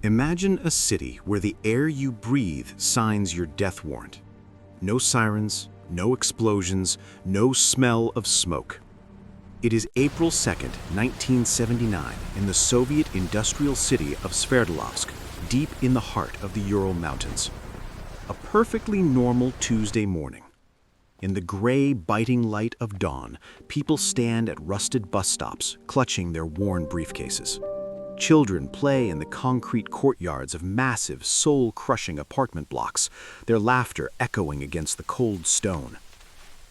Imagine a city where the air you breathe signs your death warrant. No sirens, no explosions, no smell of smoke. It is April 2nd, 1979, in the Soviet industrial city of Sverdlovsk, deep in the heart of the Ural Mountains. A perfectly normal Tuesday morning. In the gray, biting light of dawn, people stand at rusted bus stops, clutching their worn briefcases. Children play in the concrete courtyards of massive, soul-crushing apartment blocks, their laughter echoing against the cold stone.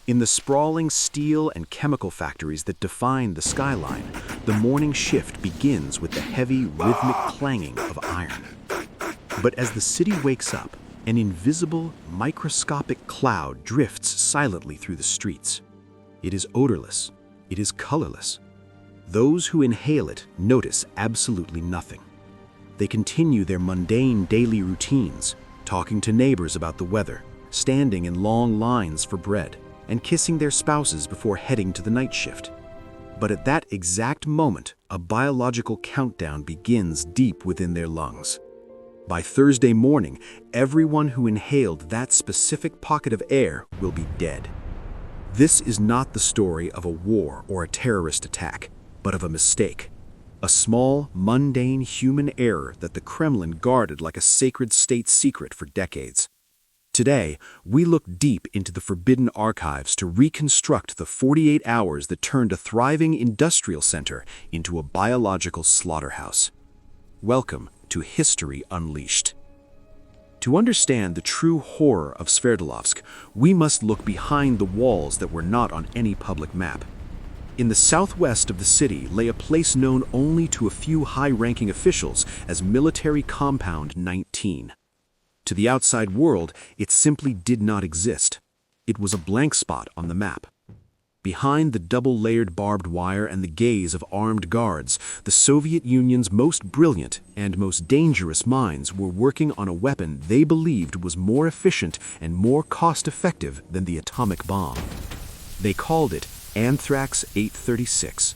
In the sprawling steel and chemical factories that define the skyline, the morning shift begins with the heavy, rhythmic clanging of iron. But as the city wakes up, an invisible, microscopic cloud drifts silently through the streets. It is odorless. It is colorless. Those who inhale it notice absolutely nothing. They continue their mundane daily routines, talking to neighbors about the weather, standing in long lines for bread, and kissing their spouses before heading to the night shift. But at that exact moment, a biological countdown begins deep within their lungs. By Thursday morning, everyone who inhaled that specific pocket of air will be dead. This is not the story of a war or a terrorist attack, but of a mistake. A small, mundane human error that the Kremlin guarded like a sacred state secret for decades. Today, we look deep into the forbidden archives to reconstruct the 48 hours that turned a thriving industrial center into a biological slaughterhouse. Welcome to History Unleashed. To understand the true horror of Sverdlovsk, we must look behind the walls that were not on any public map. In the southwest of the city lay a place known only to a few high-ranking officials as Military Compound 19. To the outside world, it simply did not exist. It was a blank spot on the map. Behind the double-layered barbed wire and the gaze of armed guards, the Soviet Union's most brilliant and most dangerous minds were working on a weapon they believed was more efficient and more cost-effective than the atomic bomb. They called it anthrax 836.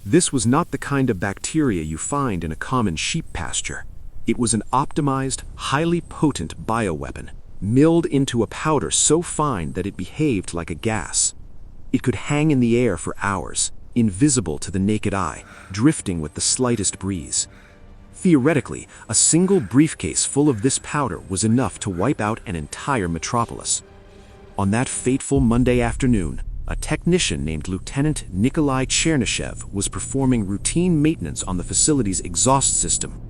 This was not the kind of bacteria you find in a common sheep pasture. It was an optimized, highly potent bioweapon, milled into a powder so fine that it behaved like a gas. It could hang in the air for hours, invisible to the naked eye, drifting with the slightest breeze. Theoretically, a single briefcase full of this powder was enough to wipe out an entire metropolis. On that fateful Monday afternoon, a technician named Lieutenant Nikolai Chernyshev was performing routine maintenance on the facility's exhaust system.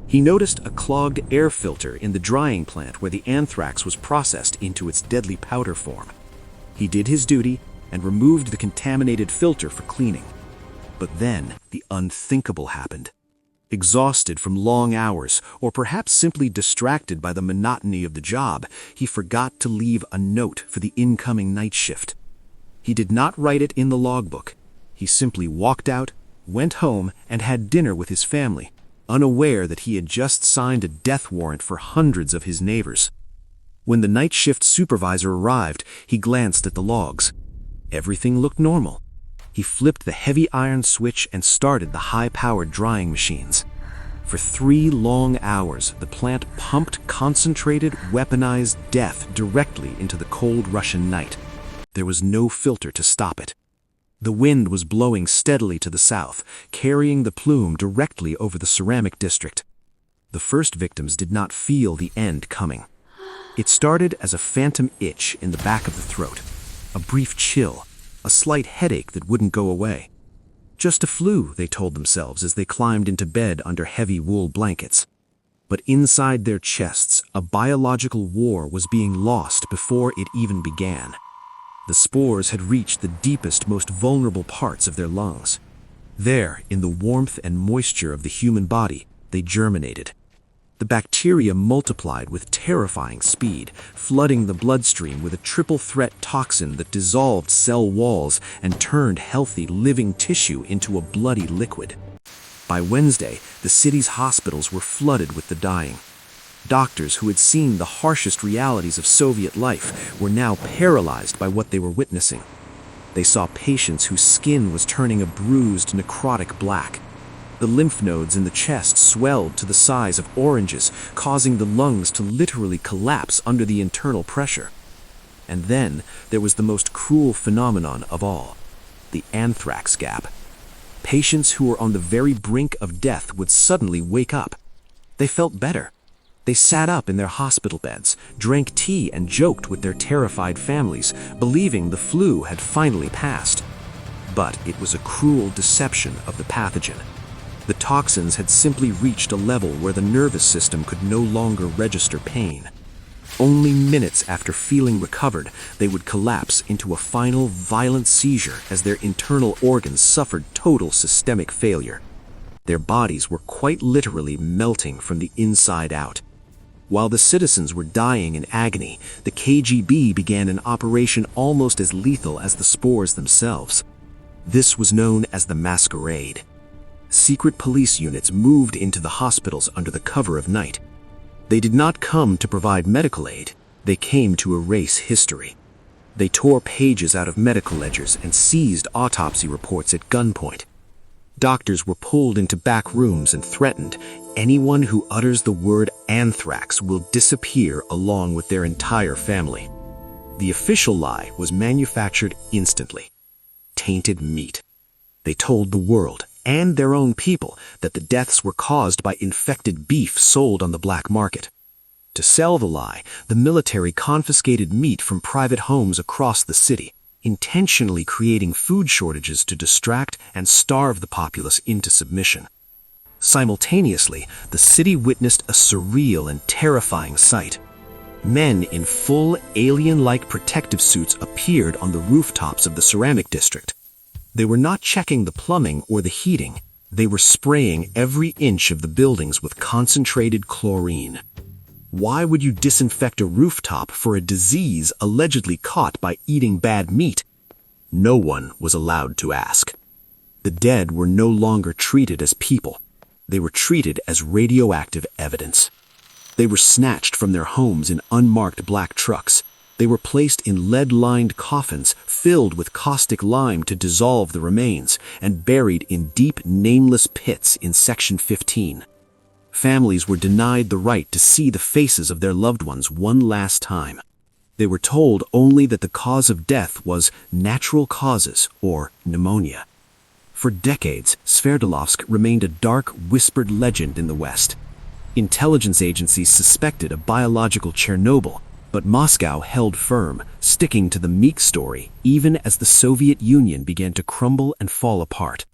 He noticed a clogged air filter in the drying plant where the anthrax was processed into its deadly powder form. He did his duty and removed the contaminated filter for cleaning. But then the unthinkable happened. Exhausted from long hours, or perhaps simply distracted by the monotony of the job, he forgot to leave a note for the incoming night shift. He did not write it in the logbook. He simply walked out, went home, and had dinner with his family, unaware that he had just signed a death warrant for hundreds of his neighbors. When the night shift supervisor arrived, he glanced at the logs. Everything looked normal. He flipped the heavy iron switch and started the high-powered drying machines. For 3 long hours, the plant pumped concentrated, weaponized death directly into the cold Russian night. There was no filter to stop it. The wind was blowing steadily to the south, carrying the plume directly over the ceramic district. The first victims did not feel the end coming. It started as a phantom itch in the back of the throat, a brief chill, a slight headache that wouldn't go away. Just a flu, they told themselves as they climbed into bed under heavy wool blankets. But inside their chests, a biological war was being lost before it even began. The spores had reached the deepest, most vulnerable parts of their lungs. There, in the warmth and moisture of the human body, they germinated. The bacteria multiplied with terrifying speed, flooding the bloodstream with a triple-threat toxin that dissolved cell walls and turned healthy, living tissue into a bloody liquid. By Wednesday, the city's hospitals were flooded with the dying. Doctors who had seen the harshest realities of Soviet life were now paralyzed by what they were witnessing. They saw patients whose skin was turning a bruised, necrotic black. The lymph nodes in the chest swelled to the size of oranges, causing the lungs to literally collapse under the internal pressure. And then there was the most cruel phenomenon of all, the anthrax gap. Patients who were on the very brink of death would suddenly wake up. They felt better. They sat up in their hospital beds, drank tea, and joked with their terrified families, believing the flu had finally passed. But it was a cruel deception of the pathogen. The toxins had simply reached a level where the nervous system could no longer register pain. Only minutes after feeling recovered, they would collapse into a final violent seizure as their internal organs suffered total systemic failure. Their bodies were quite literally melting from the inside out. While the citizens were dying in agony, the KGB began an operation almost as lethal as the spores themselves. This was known as the Masquerade. Secret police units moved into the hospitals under the cover of night. They did not come to provide medical aid. They came to erase history. They tore pages out of medical ledgers and seized autopsy reports at gunpoint. Doctors were pulled into back rooms and threatened, anyone who utters the word anthrax will disappear along with their entire family. The official lie was manufactured instantly. Tainted meat. They told the world and their own people that the deaths were caused by infected beef sold on the black market. To sell the lie, the military confiscated meat from private homes across the city, intentionally creating food shortages to distract and starve the populace into submission. Simultaneously, the city witnessed a surreal and terrifying sight. Men in full alien-like protective suits appeared on the rooftops of the ceramic district. They were not checking the plumbing or the heating. They were spraying every inch of the buildings with concentrated chlorine. Why would you disinfect a rooftop for a disease allegedly caught by eating bad meat? No one was allowed to ask. The dead were no longer treated as people. They were treated as radioactive evidence. They were snatched from their homes in unmarked black trucks. They were placed in lead-lined coffins filled with caustic lime to dissolve the remains and buried in deep, nameless pits in Section 15. Families were denied the right to see the faces of their loved ones one last time. They were told only that the cause of death was natural causes or pneumonia. For decades, Sverdlovsk remained a dark, whispered legend in the West. Intelligence agencies suspected a biological Chernobyl, but Moscow held firm, sticking to the meek story even as the Soviet Union began to crumble and fall apart.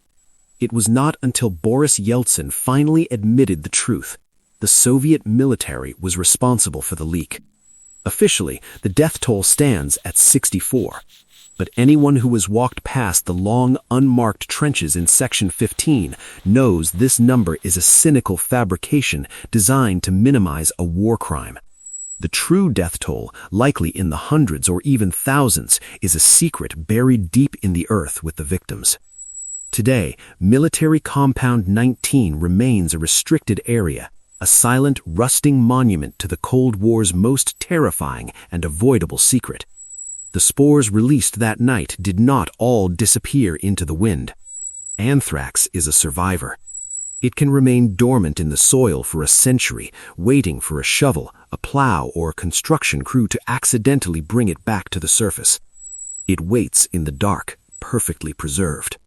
It was not until Boris Yeltsin finally admitted the truth. The Soviet military was responsible for the leak. Officially, the death toll stands at 64. But anyone who has walked past the long, unmarked trenches in Section 15 knows this number is a cynical fabrication designed to minimize a war crime. The true death toll, likely in the hundreds or even thousands, is a secret buried deep in the earth with the victims. Today, Military Compound 19 remains a restricted area, a silent, rusting monument to the Cold War's most terrifying and avoidable secret. The spores released that night did not all disappear into the wind. Anthrax is a survivor. It can remain dormant in the soil for a century, waiting for a shovel, a plow, or a construction crew to accidentally bring it back to the surface. It waits in the dark, perfectly preserved.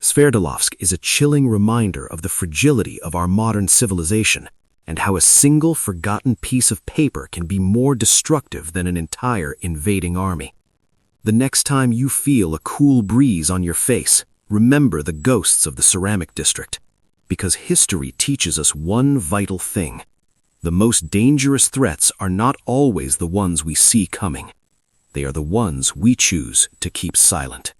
Sverdlovsk is a chilling reminder of the fragility of our modern civilization and how a single forgotten piece of paper can be more destructive than an entire invading army. The next time you feel a cool breeze on your face, remember the ghosts of the ceramic district, because history teaches us one vital thing. The most dangerous threats are not always the ones we see coming. They are the ones we choose to keep silent.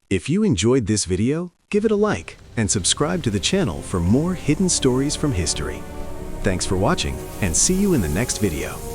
If you enjoyed this video, give it a like and subscribe to the channel for more hidden stories from history. Thanks for watching and see you in the next video.